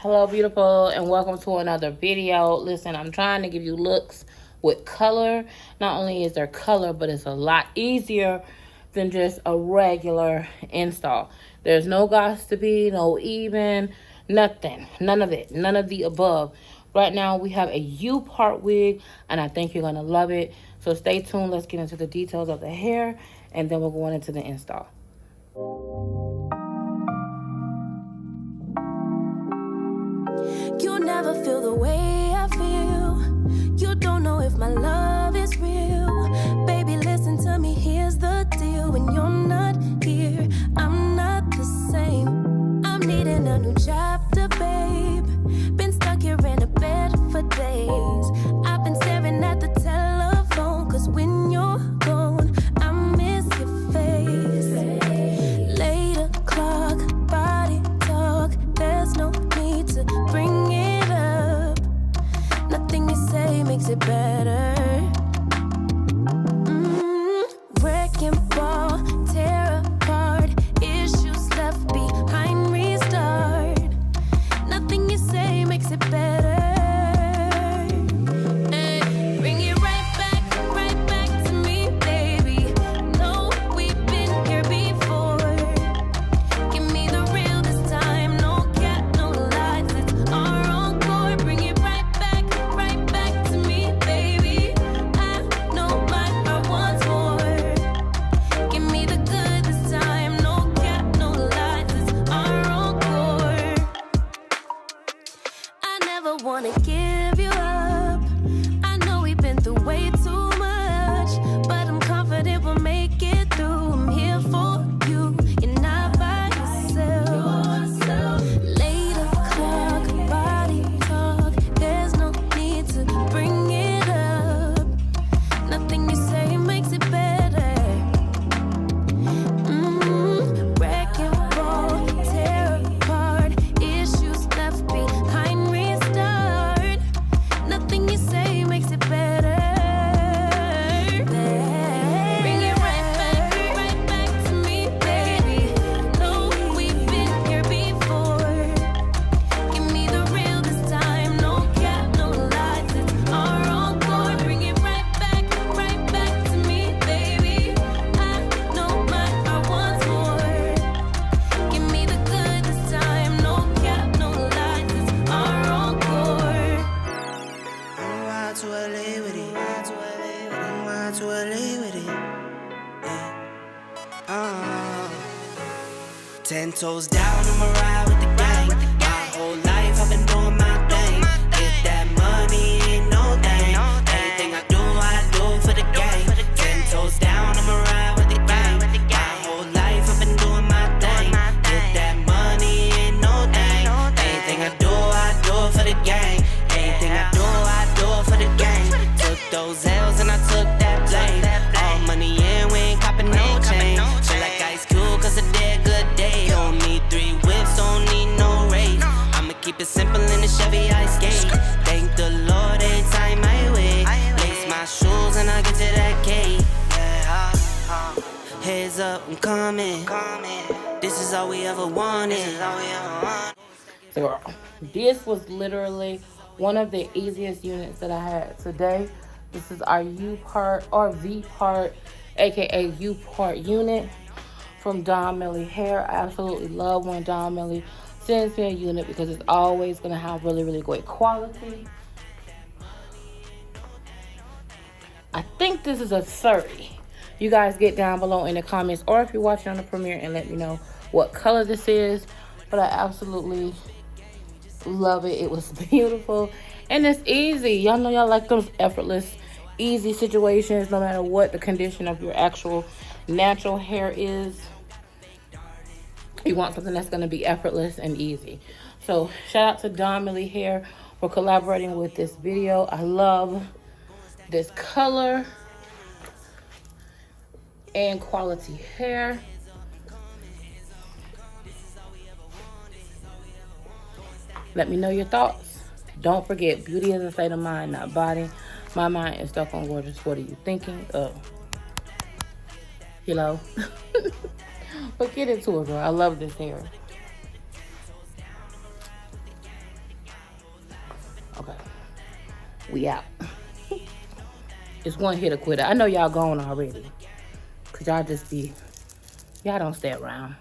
Hello, beautiful, and welcome to another video. Listen, I'm trying to give you looks with color. Not only is there color, but it's a lot easier than just a regular install. There's no got to be, no even, nothing. None of it. None of the above. Right now, we have a U-part wig, and I think you're going to love it. So stay tuned. Let's get into the details of the hair, and then we're going into the install. You'll never feel the way I feel. You don't know if my love is real. Baby, listen to me, here's the deal. When you're not here, I'm not the same. I'm needing a new chapter, babe. Been stuck here in a bed for days. I've been staring at the telephone, cause when you're gone, I miss your face. 8 o'clock, body talk. There's no need to bring it up. Nothing you say makes it better. Wrecking ball, tear apart. Issues left behind, restart. Nothing you say makes it better. Bring it right back to me, baby. No, we've been here before. Give me the real this time. No cap, no lies. It's our encore. Bring it right back to me, baby. I know my heart wants more. Give me the good this time. No cap, no lies. It's our encore. I never wanna give you up. I know we've been through way too much, but I'm confident we'll make it through. I'm here for you. You're not by yourself. 8 o'clock, body talk. There's no need to bring it up. Nothing you say makes it better. Wrecking ball, tear apart. Issues left behind, restart. Nothing you say makes it better. Bring it right back to me, baby. No, we've been here before. Give me the real this time. No cap, no lies. It's our encore. Bring it right back to me, baby. I know my heart wants more. Give me the good this time. No cap, no lies. It's our encore. I'm wild to LA with it. I'm wild to LA with it. Yeah. 10 toes down, I'ma ride with the gang. My whole life I've been doing my thing. Get that money, ain't no thing. Anything I do for the gang. 10 toes down, I'ma ride with the gang. My whole life I've been doing my thing. Get that money, ain't no thing. Anything I do for the gang. Anything I do for the gang. Took those L's and I took that blame. All money in, we ain't copping no change. Feel like Ice Cube, cause I did good day. Don't need 3 whips, don't need no race. I'ma keep it simple in the Chevy, I skate. Thank the Lord every time I wait. Lace my shoes and I get to that cake. Heads up, I'm coming. This is all we ever wanted. Girl, this was literally one of the easiest units that I had today. This is our U-part or V-part, aka U-part unit from Donmily Hair. I absolutely love when Donmily sends me a unit because it's always going to have really, really great quality. I think this is a 30. You guys get down below in the comments, or if you're watching on the premiere, and let me know what color this is. But I absolutely love it. It was beautiful and it's easy. Y'all know y'all like those effortless, easy situations, no matter what the condition of your actual natural hair is. You want something that's going to be effortless and easy. So shout out to Donmily Hair for collaborating with this video. I love this color and quality hair. Let me know your thoughts. Don't forget, beauty is a state of mind, not body. My mind is stuck on gorgeous. What are you thinking of? Hello. But get into it, girl. I love this hair. Okay. We out. It's one hitter quitter. I know y'all gone already. Cause y'all just be, y'all don't stay around.